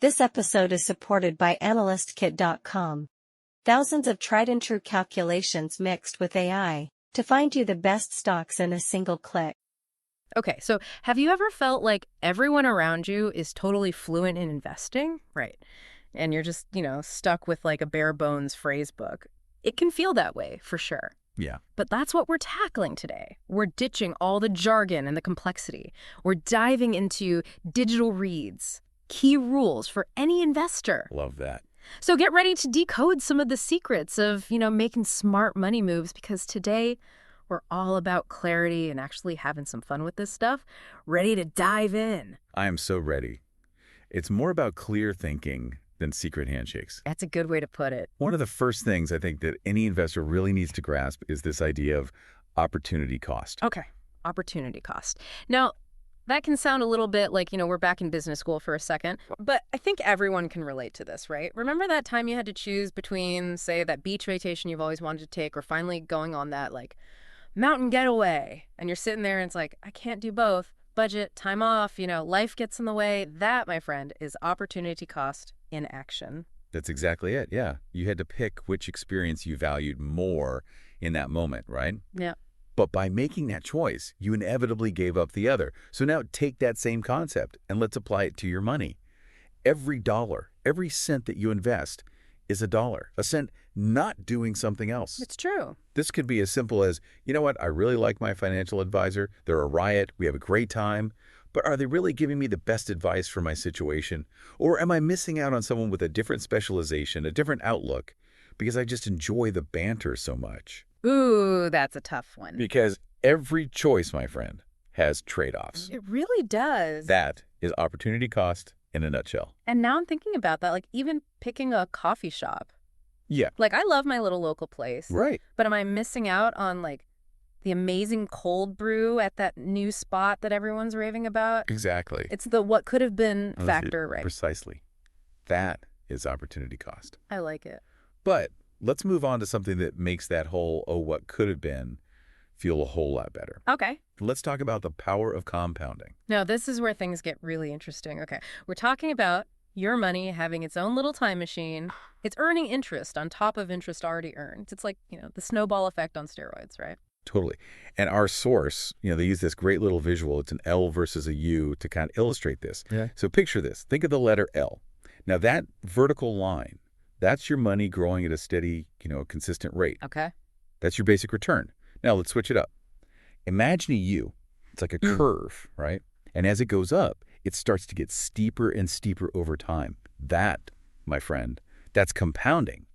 This episode is supported by AnalystKit.com. Thousands of tried-and-true calculations mixed with AI to find you the best stocks in a single click. Okay, so have you ever felt like everyone around you is totally fluent in investing? Right. And you're just, stuck with like a bare bones phrase book. It can feel that way, for sure. Yeah. But that's what we're tackling today. We're ditching all the jargon and the complexity. We're diving into digital reads, key rules for any investor. Love that. So get ready to decode some of the secrets of, making smart money moves, because today we're all about clarity and actually having some fun with this stuff. Ready to dive in. I am so ready. It's more about clear thinking than secret handshakes. That's a good way to put it. One of the first things I think that any investor really needs to grasp is this idea of opportunity cost. Okay, opportunity cost. Now, that can sound a little bit like, we're back in business school for a second, but I think everyone can relate to this, right? Remember that time you had to choose between, say, that beach vacation you've always wanted to take or finally going on that, mountain getaway, and you're sitting there and it's like, I can't do both. Budget, time off, life gets in the way. That, my friend, is opportunity cost in action. That's exactly it, yeah. You had to pick which experience you valued more in that moment, right? Yeah. But by making that choice, you inevitably gave up the other. So now take that same concept and let's apply it to your money. Every dollar, every cent that you invest is a dollar, a cent not doing something else. It's true. This could be as simple as, you know what, I really like my financial advisor. They're a riot. We have a great time. But are they really giving me the best advice for my situation? Or am I missing out on someone with a different specialization, a different outlook, because I just enjoy the banter so much? Ooh, that's a tough one. Because every choice, my friend, has trade-offs. It really does. That is opportunity cost in a nutshell. And now I'm thinking about that, even picking a coffee shop. Yeah. I love my little local place. Right. But am I missing out on, the amazing cold brew at that new spot that everyone's raving about? Exactly. It's the what could have been factor, right? Precisely. That is opportunity cost. I like it. But let's move on to something that makes that whole, oh, what could have been, feel a whole lot better. Okay. Let's talk about the power of compounding. Now, this is where things get really interesting. Okay. We're talking about your money having its own little time machine. It's earning interest on top of interest already earned. It's like, the snowball effect on steroids, right? Totally. And our source, they use this great little visual. It's an L versus a U to kind of illustrate this. Yeah. So picture this. Think of the letter L. Now, that vertical line, that's your money growing at a steady, consistent rate. Okay. That's your basic return. Now, let's switch it up. Imagine a U. It's like a curve, right? And as it goes up, it starts to get steeper and steeper over time. That, my friend, that's compounding.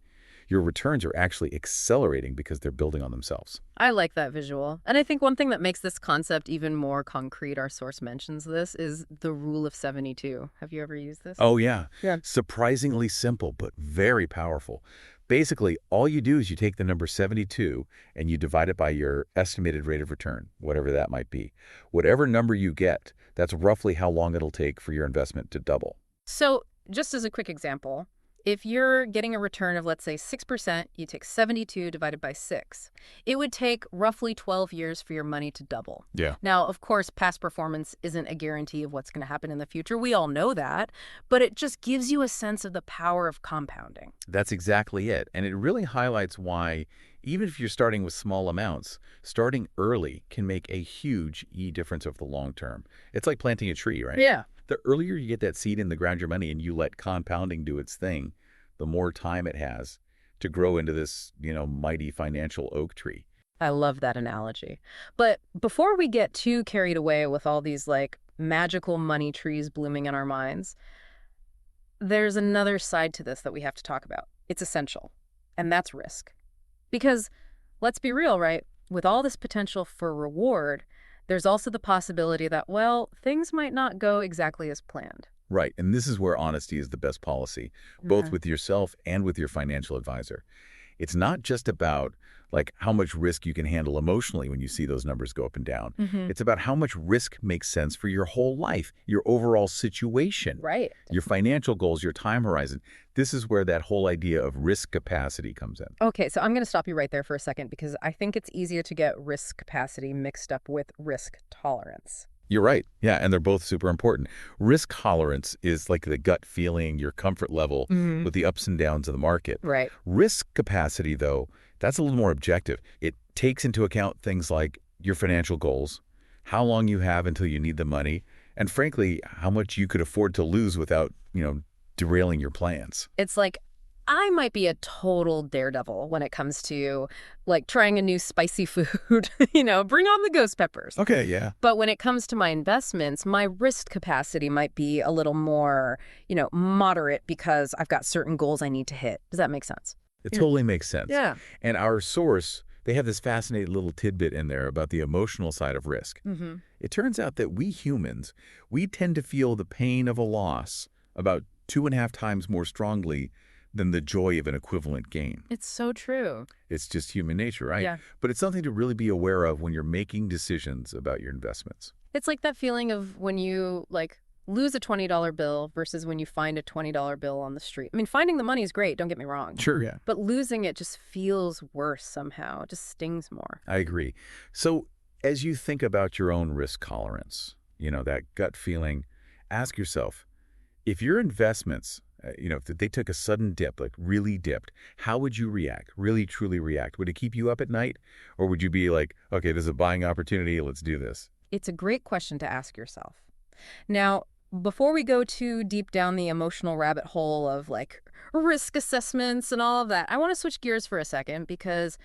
Your returns are actually accelerating because they're building on themselves. I like that visual. And I think one thing that makes this concept even more concrete, our source mentions this, is the rule of 72. Have you ever used this? Oh, yeah. Yeah. Surprisingly simple, but very powerful. Basically, all you do is you take the number 72 and you divide it by your estimated rate of return, whatever that might be. Whatever number you get, that's roughly how long it'll take for your investment to double. So just as a quick example, if you're getting a return of, let's say, 6%, you take 72 divided by 6. It would take roughly 12 years for your money to double. Yeah. Now, of course, past performance isn't a guarantee of what's going to happen in the future. We all know that. But it just gives you a sense of the power of compounding. That's exactly it. And it really highlights why, even if you're starting with small amounts, starting early can make a huge difference over the long term. It's like planting a tree, right? Yeah. The earlier you get that seed in the ground, your money, and you let compounding do its thing, the more time it has to grow into this, mighty financial oak tree. I love that analogy. But before we get too carried away with all these magical money trees blooming in our minds, there's another side to this that we have to talk about. It's essential, and that's risk. Because let's be real, right? With all this potential for reward, there's also the possibility that, things might not go exactly as planned. Right. And this is where honesty is the best policy, both with yourself and with your financial advisor. It's not just about how much risk you can handle emotionally when you see those numbers go up and down. It's about how much risk makes sense for your whole life, your overall situation, right? Your financial goals, your time horizon. This is where that whole idea of risk capacity comes in. Okay, so I'm going to stop you right there for a second because I think it's easier to get risk capacity mixed up with risk tolerance. You're right. Yeah, and they're both super important. Risk tolerance is like the gut feeling, your comfort level Hmm. with the ups and downs of the market. Right. Risk capacity, though, that's a little more objective. It takes into account things like your financial goals, how long you have until you need the money, and frankly, how much you could afford to lose without, derailing your plans. It's like I might be a total daredevil when it comes to like trying a new spicy food, bring on the ghost peppers. Okay, yeah. But when it comes to my investments, my risk capacity might be a little more, moderate because I've got certain goals I need to hit. Does that make sense? It totally makes sense. Yeah. And our source, they have this fascinating little tidbit in there about the emotional side of risk. Mm-hmm. It turns out that we humans, we tend to feel the pain of a loss about 2.5 times more strongly than the joy of an equivalent gain. It's so true. It's just human nature, right? Yeah. But it's something to really be aware of when you're making decisions about your investments. It's like that feeling of when you lose a $20 bill versus when you find a $20 bill on the street. I mean, finding the money is great, don't get me wrong. Sure, yeah. But losing it just feels worse somehow. It just stings more. I agree. So as you think about your own risk tolerance, that gut feeling, ask yourself, if your investments, if they took a sudden dip, like really dipped, how would you react? Really, truly react? Would it keep you up at night? Or would you be like, okay, this is a buying opportunity, let's do this? It's a great question to ask yourself. Now, before we go too deep down the emotional rabbit hole of risk assessments and all of that, I want to switch gears for a second because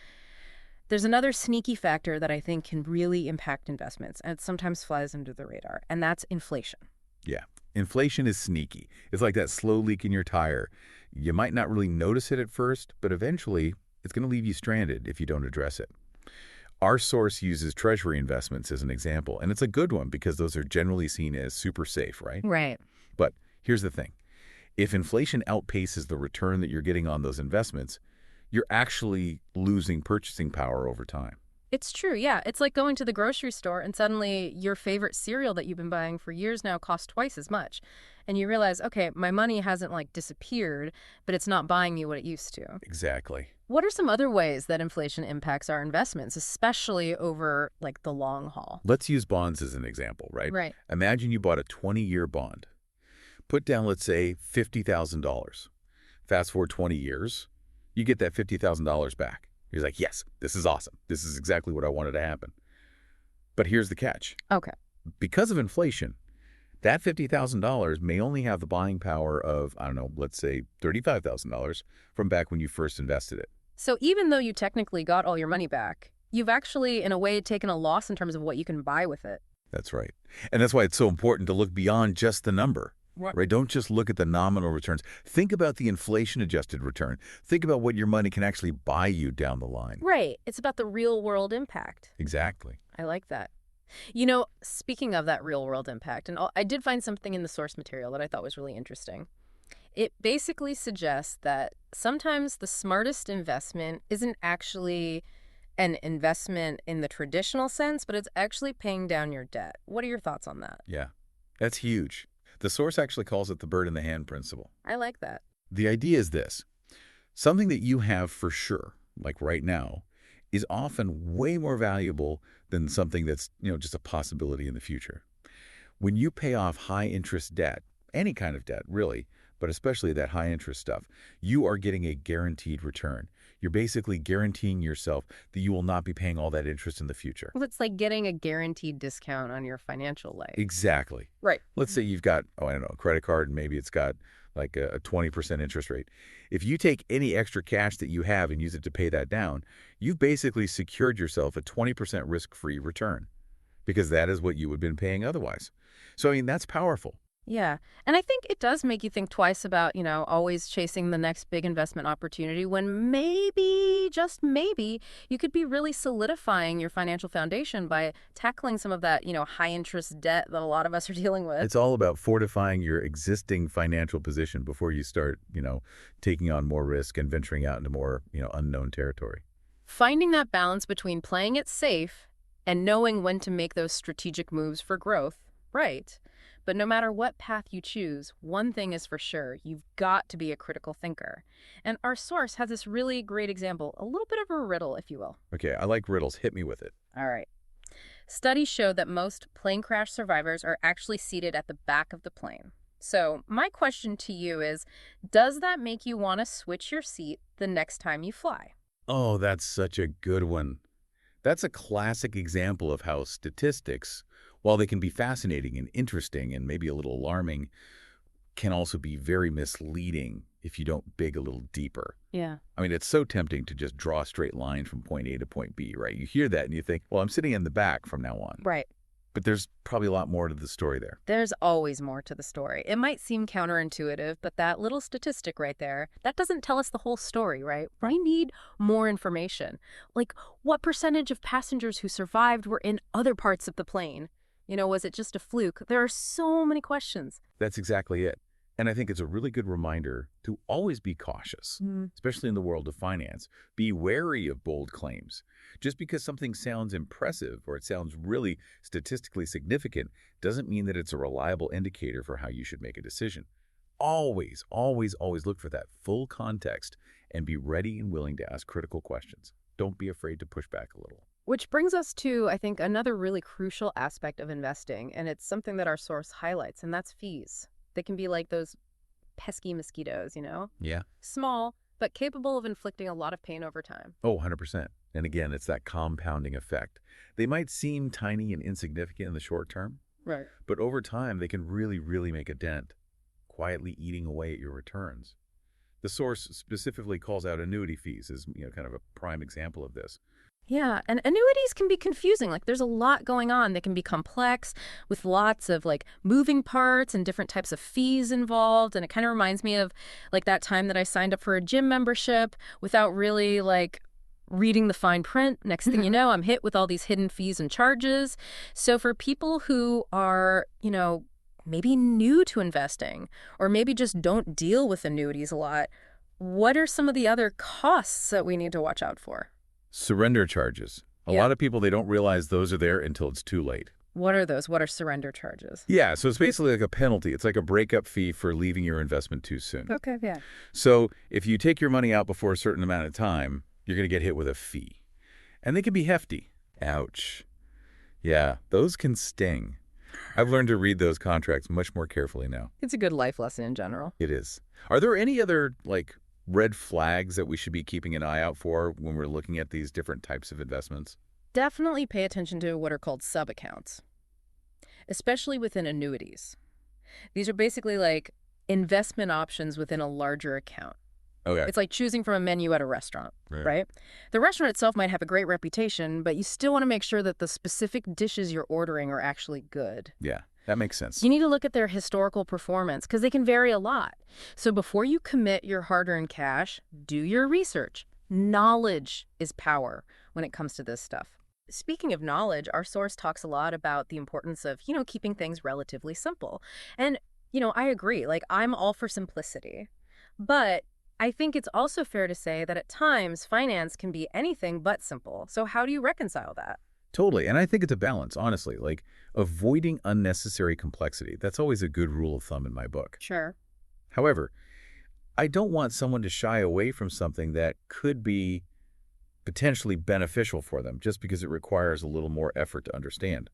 there's another sneaky factor that I think can really impact investments, and it sometimes flies under the radar, and that's inflation. Yeah. Inflation is sneaky. It's like that slow leak in your tire. You might not really notice it at first, but eventually it's going to leave you stranded if you don't address it. Our source uses treasury investments as an example, and it's a good one because those are generally seen as super safe, right? Right. But here's the thing. If inflation outpaces the return that you're getting on those investments, you're actually losing purchasing power over time. It's true, yeah. It's like going to the grocery store and suddenly your favorite cereal that you've been buying for years now costs twice as much. And you realize, okay, my money hasn't disappeared, but it's not buying me what it used to. Exactly. What are some other ways that inflation impacts our investments, especially over the long haul? Let's use bonds as an example, right? Right. Imagine you bought a 20-year bond. Put down, let's say, $50,000. Fast forward 20 years, you get that $50,000 back. You're like, yes, this is awesome. This is exactly what I wanted to happen. But here's the catch. Okay. Because of inflation, that $50,000 may only have the buying power of, I don't know, let's say $35,000 from back when you first invested it. So even though you technically got all your money back, you've actually, in a way, taken a loss in terms of what you can buy with it. That's right. And that's why it's so important to look beyond just the number. Right? Don't just look at the nominal returns. Think about the inflation-adjusted return. Think about what your money can actually buy you down the line. Right. It's about the real-world impact. Exactly. I like that. Speaking of that real-world impact, and I did find something in the source material that I thought was really interesting. It basically suggests that sometimes the smartest investment isn't actually an investment in the traditional sense, but it's actually paying down your debt. What are your thoughts on that? Yeah, that's huge. The source actually calls it the bird in the hand principle. I like that. The idea is this. Something that you have for sure, like right now, is often way more valuable than something that's, just a possibility in the future. When you pay off high-interest debt, any kind of debt, really, but especially that high-interest stuff, you are getting a guaranteed return. You're basically guaranteeing yourself that you will not be paying all that interest in the future. Well, it's like getting a guaranteed discount on your financial life. Exactly. Right. Let's say you've got, a credit card, and maybe it's got like a 20% interest rate. If you take any extra cash that you have and use it to pay that down, you've basically secured yourself a 20% risk-free return because that is what you would have been paying otherwise. So, that's powerful. Yeah. And I think it does make you think twice about, always chasing the next big investment opportunity when maybe, just maybe, you could be really solidifying your financial foundation by tackling some of that, high interest debt that a lot of us are dealing with. It's all about fortifying your existing financial position before you start, taking on more risk and venturing out into more, unknown territory. Finding that balance between playing it safe and knowing when to make those strategic moves for growth, right? But no matter what path you choose, one thing is for sure, you've got to be a critical thinker. And our source has this really great example, a little bit of a riddle, if you will. Okay, I like riddles. Hit me with it. All right. Studies show that most plane crash survivors are actually seated at the back of the plane. So my question to you is, does that make you want to switch your seat the next time you fly? Oh, that's such a good one. That's a classic example of how statistics, while they can be fascinating and interesting and maybe a little alarming, can also be very misleading if you don't dig a little deeper. Yeah. I mean, it's so tempting to just draw a straight line from point A to point B, right? You hear that and you think, well, I'm sitting in the back from now on. Right. But there's probably a lot more to the story there. There's always more to the story. It might seem counterintuitive, but that little statistic right there, that doesn't tell us the whole story, right? We need more information. Like, what percentage of passengers who survived were in other parts of the plane? Was it just a fluke? There are so many questions. That's exactly it. And I think it's a really good reminder to always be cautious, especially in the world of finance. Be wary of bold claims. Just because something sounds impressive or it sounds really statistically significant doesn't mean that it's a reliable indicator for how you should make a decision. Always, always, always look for that full context and be ready and willing to ask critical questions. Don't be afraid to push back a little. Which brings us to, I think, another really crucial aspect of investing, and it's something that our source highlights, and that's fees. They can be like those pesky mosquitoes, Yeah. Small, but capable of inflicting a lot of pain over time. Oh, 100%. And again, it's that compounding effect. They might seem tiny and insignificant in the short term, Right. but over time, they can really, really make a dent, quietly eating away at your returns. The source specifically calls out annuity fees as kind of a prime example of this. Yeah, and annuities can be confusing. Like, there's a lot going on. They can be complex with lots of, moving parts and different types of fees involved. And it kind of reminds me of, that time that I signed up for a gym membership without really, reading the fine print. Next thing you know, I'm hit with all these hidden fees and charges. So for people who are, maybe new to investing or maybe just don't deal with annuities a lot, what are some of the other costs that we need to watch out for? Surrender charges. A lot of people, they don't realize those are there until it's too late. What are those? What are surrender charges? Yeah, so it's basically like a penalty. It's like a breakup fee for leaving your investment too soon. Okay, yeah. So if you take your money out before a certain amount of time, you're going to get hit with a fee. And they can be hefty. Ouch. Yeah, those can sting. I've learned to read those contracts much more carefully now. It's a good life lesson in general. It is. Are there any other, red flags that we should be keeping an eye out for when we're looking at these different types of investments? Definitely pay attention to what are called sub-accounts, especially within annuities. These are basically investment options within a larger account. Okay. It's like choosing from a menu at a restaurant, right? The restaurant itself might have a great reputation, but you still want to make sure that the specific dishes you're ordering are actually good. Yeah, that makes sense. You need to look at their historical performance because they can vary a lot. So before you commit your hard-earned cash, do your research. Knowledge is power when it comes to this stuff. Speaking of knowledge, our source talks a lot about the importance of, keeping things relatively simple. And, I agree. I'm all for simplicity. But I think it's also fair to say that at times finance can be anything but simple. So how do you reconcile that? Totally. And I think it's a balance, honestly. Avoiding unnecessary complexity. That's always a good rule of thumb in my book. Sure. However, I don't want someone to shy away from something that could be potentially beneficial for them just because it requires a little more effort to understand.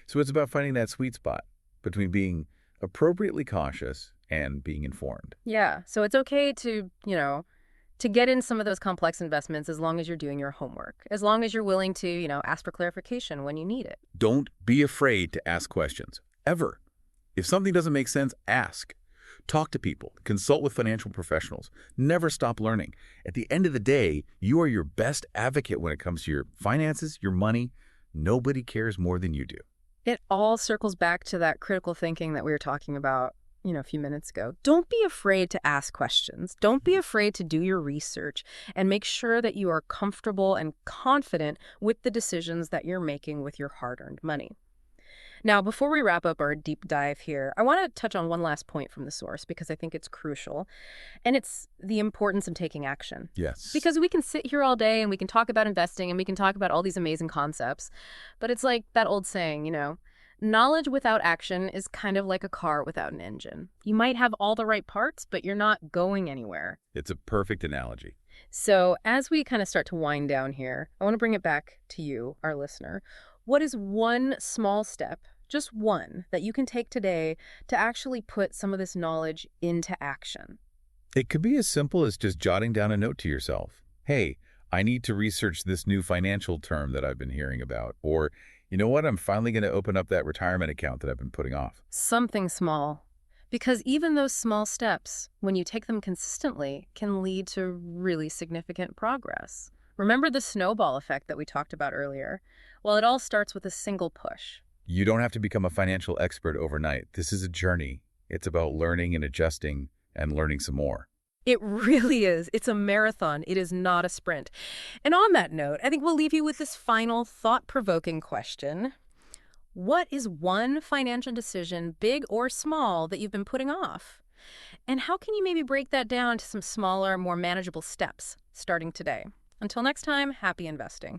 So it's about finding that sweet spot between being appropriately cautious and being informed. Yeah. So it's okay to, to get in some of those complex investments as long as you're doing your homework, as long as you're willing to, ask for clarification when you need it. Don't be afraid to ask questions, ever. If something doesn't make sense, ask. Talk to people. Consult with financial professionals. Never stop learning. At the end of the day, you are your best advocate when it comes to your finances, your money. Nobody cares more than you do. It all circles back to that critical thinking that we were talking about, a few minutes ago. Don't be afraid to ask questions. Don't be afraid to do your research and make sure that you are comfortable and confident with the decisions that you're making with your hard-earned money. Now, before we wrap up our deep dive here, I want to touch on one last point from the source because I think it's crucial, and it's the importance of taking action. Yes. Because we can sit here all day and we can talk about investing and we can talk about all these amazing concepts, but it's like that old saying, knowledge without action is kind of like a car without an engine. You might have all the right parts, but you're not going anywhere. It's a perfect analogy. So as we kind of start to wind down here, I want to bring it back to you, our listener. What is one small step, just one, that you can take today to actually put some of this knowledge into action? It could be as simple as just jotting down a note to yourself. Hey, I need to research this new financial term that I've been hearing about. Or, you know what, I'm finally going to open up that retirement account that I've been putting off. Something small. Because even those small steps, when you take them consistently, can lead to really significant progress. Remember the snowball effect that we talked about earlier? Well, it all starts with a single push. You don't have to become a financial expert overnight. This is a journey. It's about learning and adjusting and learning some more. It really is. It's a marathon. It is not a sprint. And on that note, I think we'll leave you with this final thought-provoking question. What is one financial decision, big or small, that you've been putting off? And how can you maybe break that down to some smaller, more manageable steps starting today? Until next time, happy investing.